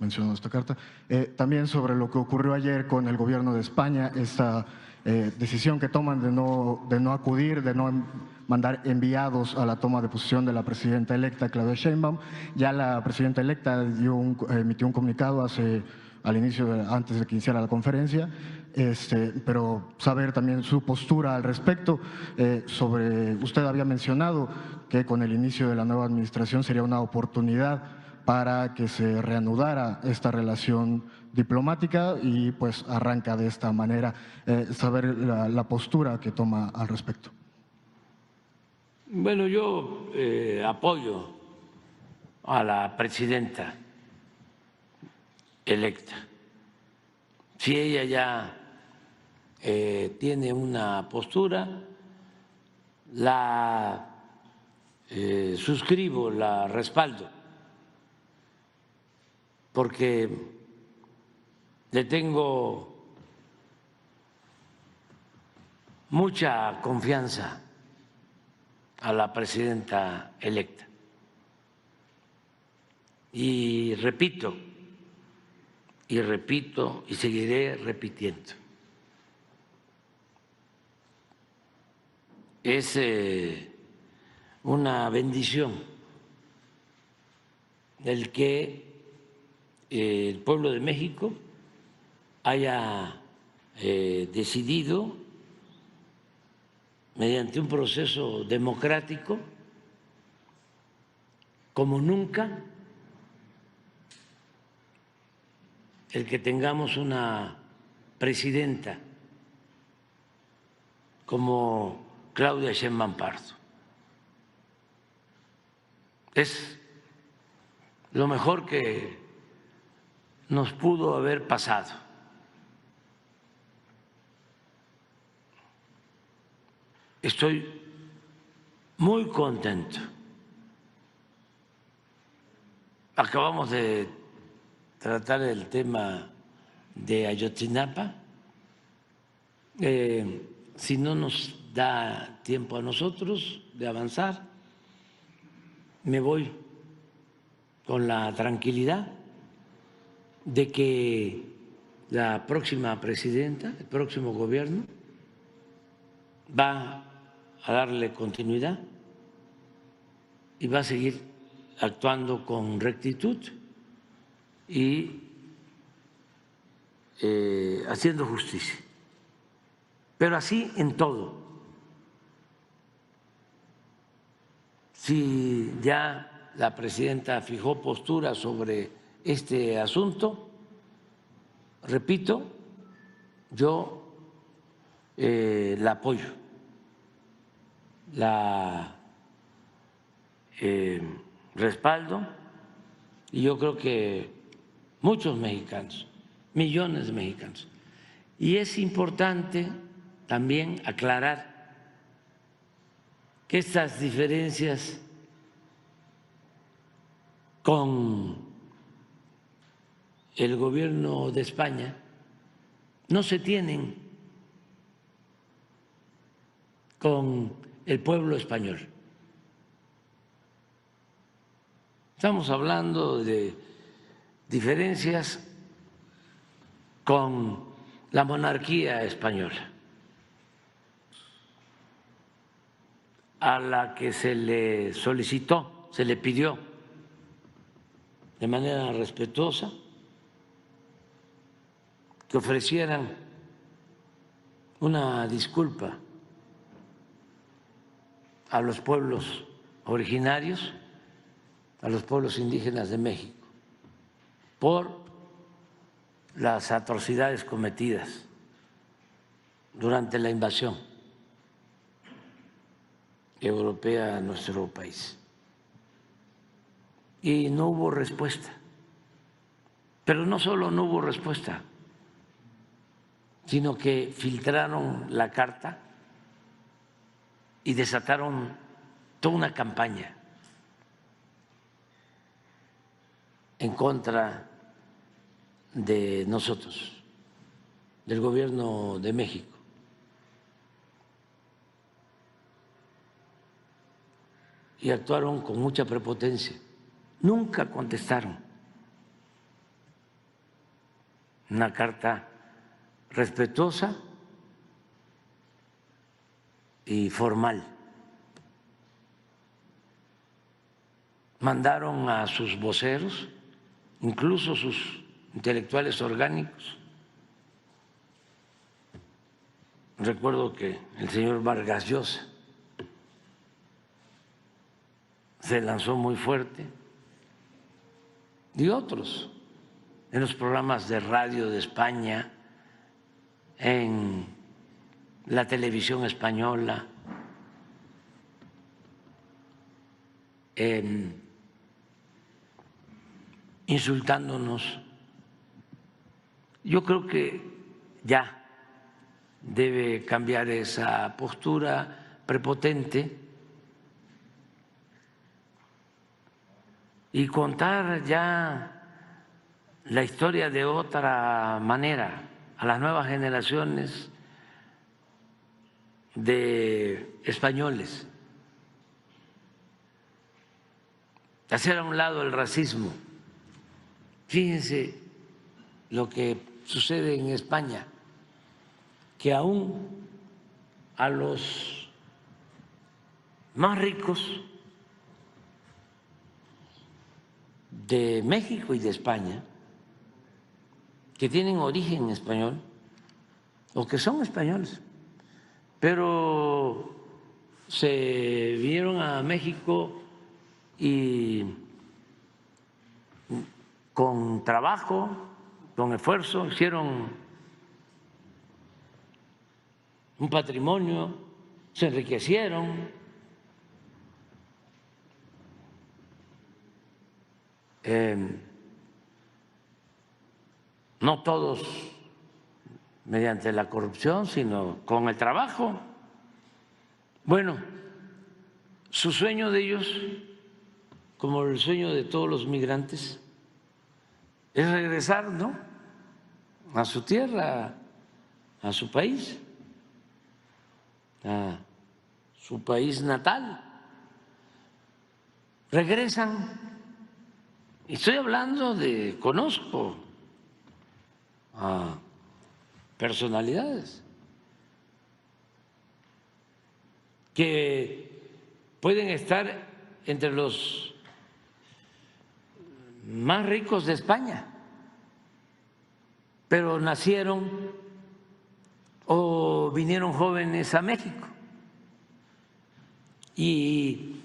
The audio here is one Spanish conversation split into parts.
mencionado esta carta. También sobre lo que ocurrió ayer con el gobierno de España, esta decisión que toman de no acudir, de no mandar enviados a la toma de posición de la presidenta electa Claudia Sheinbaum. Ya la presidenta electa emitió un comunicado antes de que iniciara la conferencia, pero saber también su postura al respecto. Usted había mencionado que con el inicio de la nueva administración sería una oportunidad para que se reanudara esta relación diplomática y pues arranca de esta manera. Saber la postura que toma al respecto. Bueno, yo apoyo a la presidenta electa. Si ella ya tiene una postura, la suscribo, la respaldo, porque le tengo mucha confianza a la presidenta electa. Y repito, y seguiré repitiendo. Es una bendición el que el pueblo de México haya decidido, mediante un proceso democrático, como nunca, el que tengamos una presidenta como Claudia Sheinbaum Pardo. Es lo mejor que nos pudo haber pasado. Estoy muy contento. Acabamos de tratar el tema de Ayotzinapa. Si no nos da tiempo a nosotros de avanzar, me voy con la tranquilidad de que la próxima presidenta, el próximo gobierno, va a darle continuidad y va a seguir actuando con rectitud y haciendo justicia. Pero así en todo. Si ya la presidenta fijó postura sobre este asunto, repito, yo la apoyo, la respaldo, y yo creo que muchos mexicanos, millones de mexicanos. Y es importante también aclarar que estas diferencias con el gobierno de España no se tienen con el pueblo español. Estamos hablando de diferencias con la monarquía española, a la que se le solicitó, se le pidió de manera respetuosa que ofrecieran una disculpa a los pueblos originarios, a los pueblos indígenas de México, por las atrocidades cometidas durante la invasión europea a nuestro país. Y no hubo respuesta. Pero no solo no hubo respuesta, sino que filtraron la carta y desataron toda una campaña en contra de nosotros, del gobierno de México. Y actuaron con mucha prepotencia. Nunca contestaron una carta respetuosa y formal. Mandaron a sus voceros, incluso sus intelectuales orgánicos. Recuerdo que el señor Vargas Llosa se lanzó muy fuerte, y otros en los programas de radio de España, en la televisión española, insultándonos. Yo creo que ya debe cambiar esa postura prepotente y contar ya la historia de otra manera a las nuevas generaciones de españoles. Hacer a un lado el racismo. Fíjense lo que sucede en España, que aún a los más ricos de México y de España, que tienen origen español o que son españoles, pero se vinieron a México y con trabajo, con esfuerzo, hicieron un patrimonio, se enriquecieron. No todos mediante la corrupción, sino con el trabajo. Bueno, su sueño de ellos, como el sueño de todos los migrantes, es regresar, ¿no?, a su tierra, a su país natal. Regresan, y estoy hablando conozco a personalidades que pueden estar entre los más ricos de España, pero nacieron o vinieron jóvenes a México y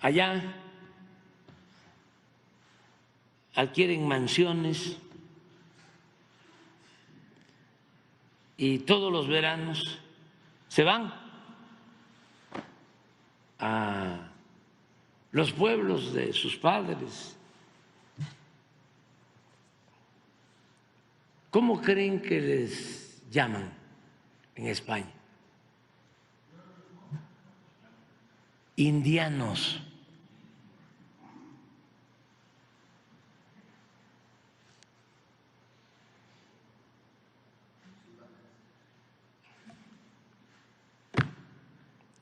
allá adquieren mansiones y todos los veranos se van a los pueblos de sus padres. ¿Cómo creen que les llaman en España? Indianos.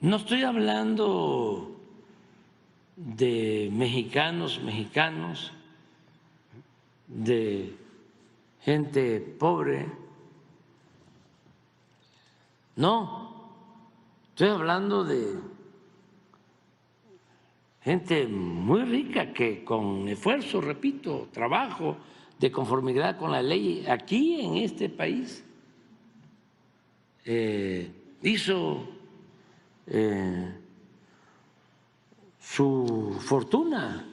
No estoy hablando de mexicanos, de gente pobre. No, estoy hablando de gente muy rica que con esfuerzo, repito, trabajo, de conformidad con la ley, aquí en este país hizo su fortuna.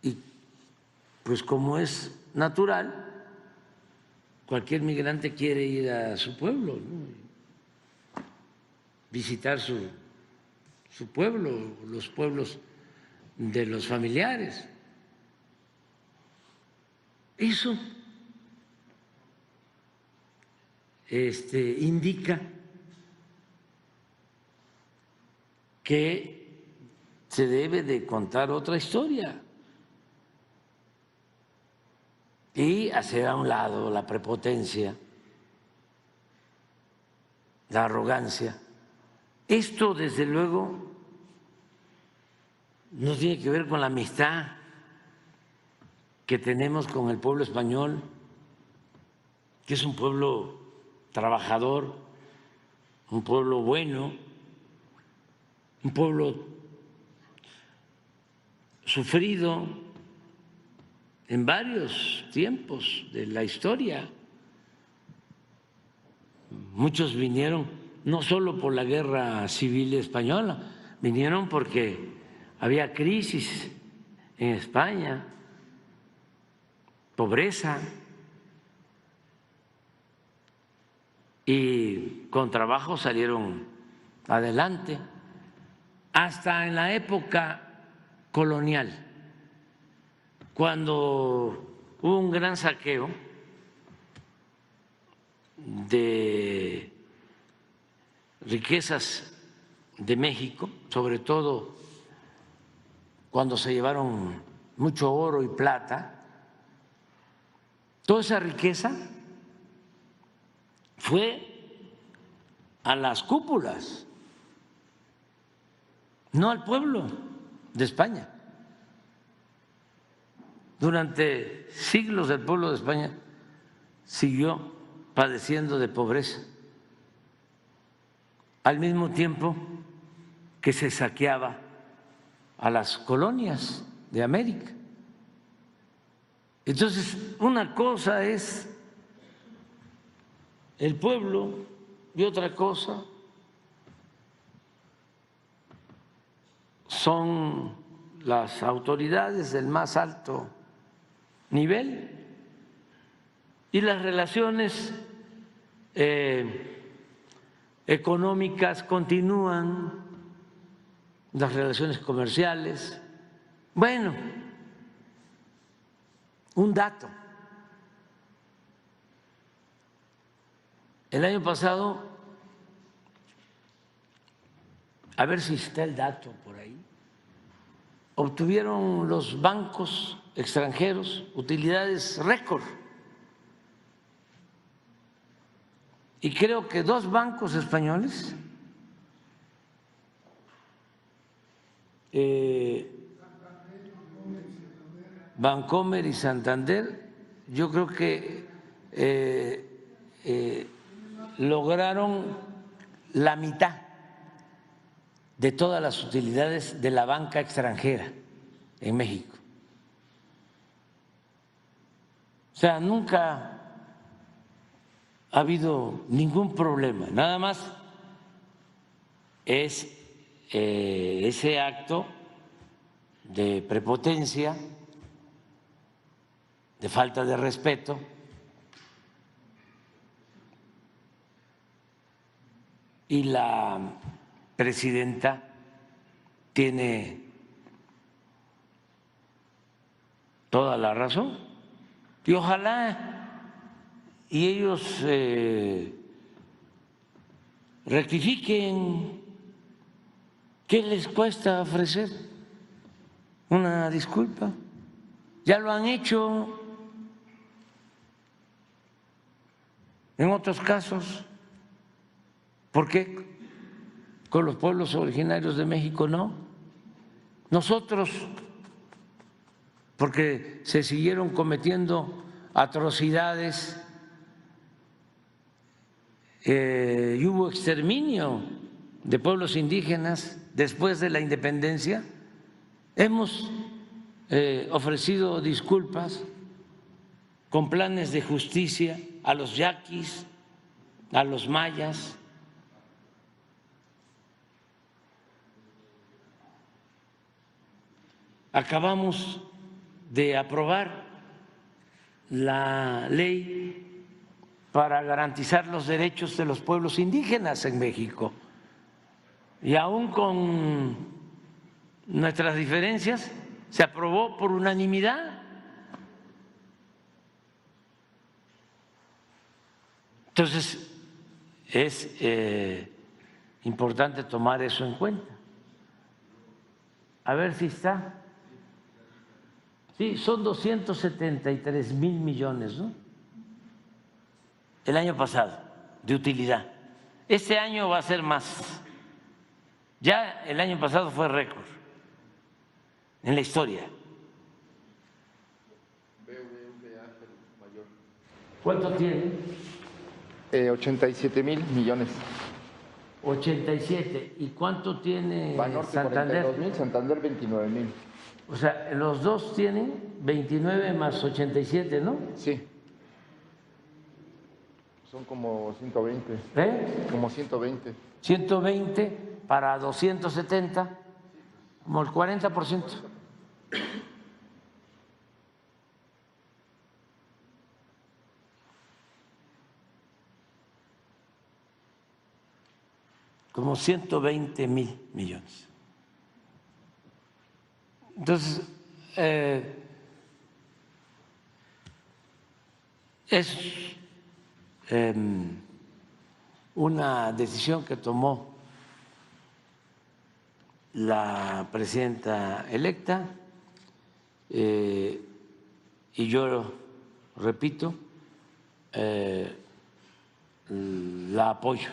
Y pues como es natural, cualquier migrante quiere ir a su pueblo, ¿no?, visitar su pueblo, los pueblos de los familiares. Eso indica que se debe de contar otra historia y hacer a un lado la prepotencia, la arrogancia. Esto, desde luego, no tiene que ver con la amistad que tenemos con el pueblo español, que es un pueblo trabajador, un pueblo bueno, un pueblo sufrido en varios tiempos de la historia. Muchos vinieron no solo por la guerra civil española, vinieron porque había crisis en España, pobreza, y con trabajo salieron adelante, hasta en la época colonial, cuando hubo un gran saqueo de riquezas de México, sobre todo cuando se llevaron mucho oro y plata. Toda esa riqueza fue a las cúpulas, no al pueblo de España. Durante siglos el pueblo de España siguió padeciendo de pobreza, al mismo tiempo que se saqueaba a las colonias de América. Entonces, una cosa es el pueblo y otra cosa son las autoridades del más alto nivel y las relaciones económicas continúan, las relaciones comerciales. Bueno, un dato. El año pasado, a ver si está el dato por ahí, obtuvieron los bancos extranjeros utilidades récord. Y creo que 2 bancos españoles, Bancomer y Santander, yo creo que lograron la mitad de todas las utilidades de la banca extranjera en México. O sea, nunca ha habido ningún problema, nada más es ese acto de prepotencia, de falta de respeto, y la presidenta tiene toda la razón, y ojalá y ellos rectifiquen. ¿Qué les cuesta ofrecer una disculpa? Ya lo han hecho en otros casos. ¿Por qué con los pueblos originarios de México no? Nosotros, porque se siguieron cometiendo atrocidades y hubo exterminio de pueblos indígenas después de la independencia, hemos ofrecido disculpas con planes de justicia a los yaquis, a los mayas. Acabamos de aprobar la ley para garantizar los derechos de los pueblos indígenas en México. Y aún con nuestras diferencias se aprobó por unanimidad. Entonces, es importante tomar eso en cuenta. A ver si está. Sí, son 273,000 millones, ¿no? El año pasado, de utilidad. Este año va a ser más. Ya el año pasado fue récord en la historia. ¿Cuánto tiene? 87,000 millones. 87. ¿Y cuánto tiene Banorte Santander? 42,000, Santander 29,000. O sea, los dos tienen 29 más 87, ¿no? Sí. Son como 120. Como 120. 120 para 270, como el 40%. Como 120,000 millones. Entonces, es una decisión que tomó la presidenta electa y yo repito, la apoyo.